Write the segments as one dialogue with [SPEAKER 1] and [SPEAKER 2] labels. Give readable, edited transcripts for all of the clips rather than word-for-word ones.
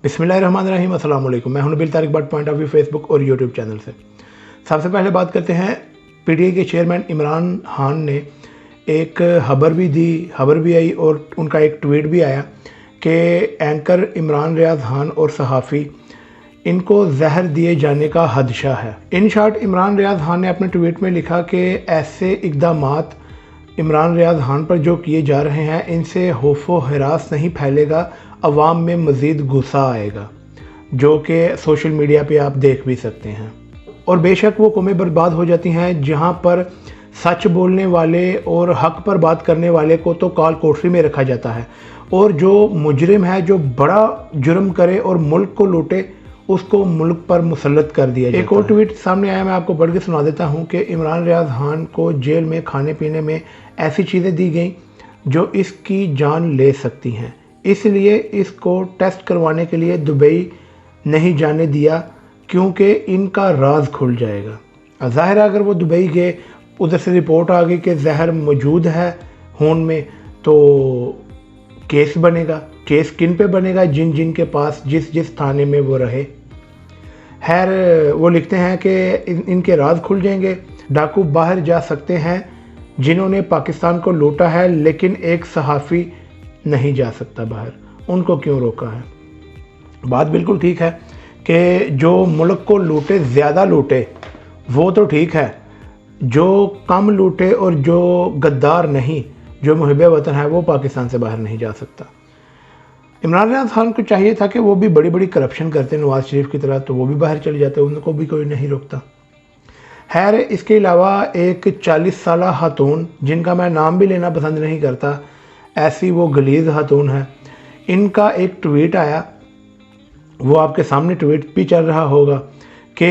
[SPEAKER 1] बिस्मिल्लाहिर्रहमानिर्रहीम, अस्सलाम वालेकुम। मैं हूं Nabeel Tariq but point of view Facebook और यूट्यूब चैनल से। सबसे पहले बात करते हैं पीटीआई के चेयरमैन इमरान खान ने एक खबर भी आई और उनका एक ट्वीट भी आया कि एंकर इमरान रियाज खान और सहाफ़ी इनको जहर दिए जाने का खदशा है। इन शॉर्ट इमरान रियाज खान ने अपने ट्वीट में लिखा कि ऐसे इक़दामात इमरान रियाज खान पर जो किए जा रहे हैं इनसे खौफ व हरास नहीं फैलेगा, अवाम में मज़ीद गुस्सा आएगा, जो कि सोशल मीडिया पे आप देख भी सकते हैं। और बेशक वो कौमें बर्बाद हो जाती हैं जहाँ पर सच बोलने वाले और हक पर बात करने वाले को तो काल कोठरी में रखा जाता है, और जो मुजरिम है, जो बड़ा जुर्म करे और मुल्क को लूटे, उसको मुल्क पर मुसल्लत कर दिया जाता है। एक और ट्वीट सामने आया, मैं आपको पढ़ के सुना देता हूँ कि इमरान रियाज खान को जेल में खाने पीने में ऐसी चीज़ें दी गई जो इसकी जान ले सकती हैं, इसलिए इसको टेस्ट करवाने के लिए दुबई नहीं जाने दिया क्योंकि इनका राज खुल जाएगा। ज़ाहिर है अगर वो दुबई गए, उधर से रिपोर्ट आ गई कि जहर मौजूद है खून में, तो केस बनेगा। केस किन पे बनेगा? जिन जिन के पास जिस थाने में वो रहे। खैर वो लिखते हैं कि इनके राज खुल जाएंगे, डाकू बाहर जा सकते हैं जिन्होंने पाकिस्तान को लूटा है, लेकिन एक सहाफ़ी नहीं जा सकता बाहर। उनको क्यों रोका है? बात बिल्कुल ठीक है कि जो मुल्क को लूटे, ज़्यादा लूटे, वो तो ठीक है। जो कम लूटे और जो गद्दार नहीं, जो मुहिब्बे वतन है, वो पाकिस्तान से बाहर नहीं जा सकता। इमरान रियाज खान को चाहिए था कि वो भी बड़ी बड़ी करप्शन करते नवाज शरीफ की तरह, तो वो भी बाहर चले जाते, उनको भी कोई नहीं रोकता। खैर इसके अलावा एक 40 साला खातून, जिनका मैं नाम भी लेना पसंद नहीं करता, ऐसी वो गलीज़ खातून है, इनका एक ट्वीट आया, वो आपके सामने ट्वीट भी चल रहा होगा कि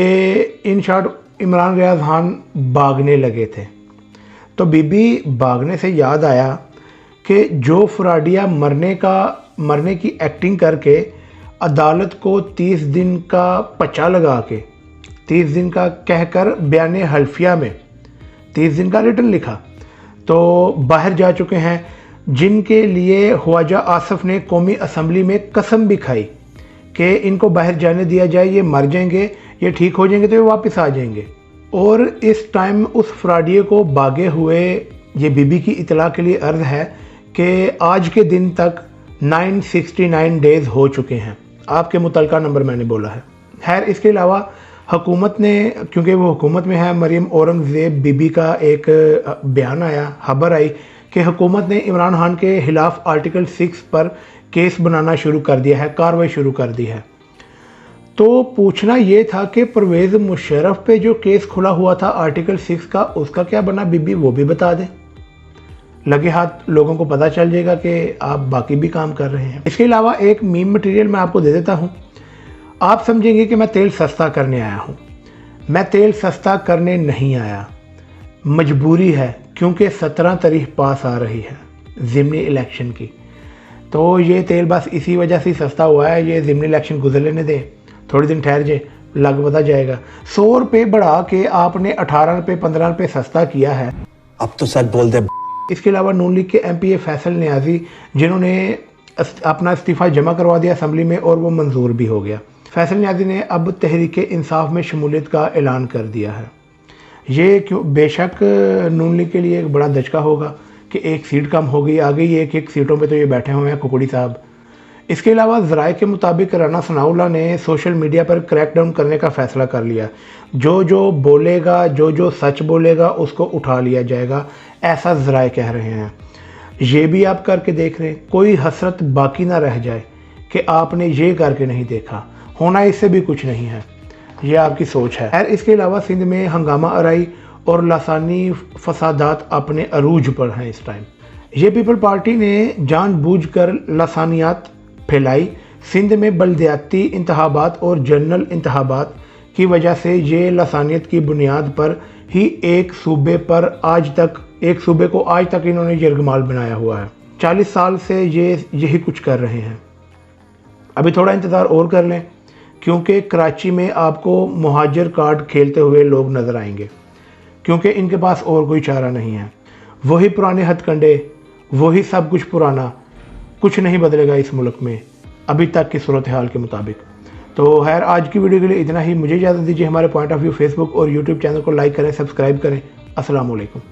[SPEAKER 1] इन शॉर्ट इमरान रियाज खान भागने लगे थे। तो बीबी भागने से याद आया कि जो फ्राडिया मरने की एक्टिंग करके अदालत को 30 दिन का पचा लगा के, 30 दिन का कहकर बयान हल्फिया में 30 दिन का रिटर्न लिखा, तो बाहर जा चुके हैं, जिनके लिए ख्वाजा आसफ ने कौमी असम्बली में कसम भी खाई कि इनको बाहर जाने दिया जाए, ये मर जाएंगे, ये ठीक हो जाएंगे तो ये वापस आ जाएंगे। और इस टाइम उस फ्राडिये को भागे हुए ये बीबी की इतला के लिए अर्ज़ है कि आज के दिन तक 969 डेज़ हो चुके हैं। आपके मुतलका नंबर मैंने बोला है। खैर इसके अलावा हुकूमत ने, क्योंकि वो हुकूमत में है, मरीम औरंगज़ेब बीबी का एक बयान आया, खबर आई कि हुकूमत ने इमरान खान के खिलाफ आर्टिकल 6 पर केस बनाना शुरू कर दिया है, कार्रवाई शुरू कर दी है। तो पूछना ये था कि परवेज़ मुशर्रफ पे जो केस खुला हुआ था आर्टिकल 6 का, उसका क्या बना? बीबी वो भी बता दें, लगे हाथ लोगों को पता चल जाएगा कि आप बाकी भी काम कर रहे हैं। इसके अलावा एक मीम मटेरियल मैं आपको दे देता हूँ, आप समझेंगे कि मैं तेल सस्ता करने आया हूँ। मैं तेल सस्ता करने नहीं आया, मजबूरी है, क्योंकि 17 तारीख पास आ रही है ज़िमनी इलेक्शन की, तो ये तेल बस इसी वजह से सस्ता हुआ है। ये ज़िमनी इलेक्शन गुजर लेने दें, थोड़ी दिन ठहर जाए, लग पता जाएगा। 100 रुपये बढ़ा के आपने 18 रुपये 15 रुपये सस्ता किया है।
[SPEAKER 2] अब तो सच बोल दे।
[SPEAKER 1] इसके अलावा नून लीग के MP फैसल नियाजी, जिन्होंने अपना इस्तीफ़ा जमा करवा दिया असम्बली में और वो मंजूर भी हो गया। फैसल नियाजी ने अब तहरीक इंसाफ में शमूलियत का ऐलान कर दिया है। ये क्यों? बेशक नून लीग के लिए एक बड़ा दचका होगा कि एक सीट कम हो गई, आ गई एक सीटों पे तो ये बैठे हुए हैं कुकड़ी साहब। इसके अलावा ज़राए के मुताबिक राना सनाउल्लाह ने सोशल मीडिया पर क्रैकडाउन करने का फ़ैसला कर लिया। जो बोलेगा, जो सच बोलेगा, उसको उठा लिया जाएगा, ऐसा ज़राए कह रहे हैं। ये भी आप करके देख रहे हैं, कोई हसरत बाकी ना रह जाए कि आपने ये करके नहीं देखा, होना इससे भी कुछ नहीं है, ये आपकी सोच है। खैर इसके अलावा सिंध में हंगामा आराई और लासानी फसादात अपने अरूज पर हैं इस टाइम। ये पीपल पार्टी ने जानबूझकर लासानियात फैलाई। सिंध में बल्दियाती इंतखाबात और जनरल इंतखाबात की वजह से ये लासानियत की बुनियाद पर ही एक सूबे को आज तक इन्होंने यरगमाल बनाया हुआ है। 40 साल से ये यही कुछ कर रहे हैं। अभी थोड़ा इंतज़ार और कर लें, क्योंकि कराची में आपको मुहाजिर कार्ड खेलते हुए लोग नज़र आएंगे, क्योंकि इनके पास और कोई चारा नहीं है। वही पुराने हथकंडे, वही सब कुछ पुराना, कुछ नहीं बदलेगा इस मुल्क में। अभी तक की सूरत हाल के मुताबिक। तो खैर आज की वीडियो के लिए इतना ही। मुझे इजाज़त दीजिए। हमारे पॉइंट ऑफ व्यू फेसबुक और यूट्यूब चैनल को लाइक करें, सब्सक्राइब करें। अस्सलाम वालेकुम।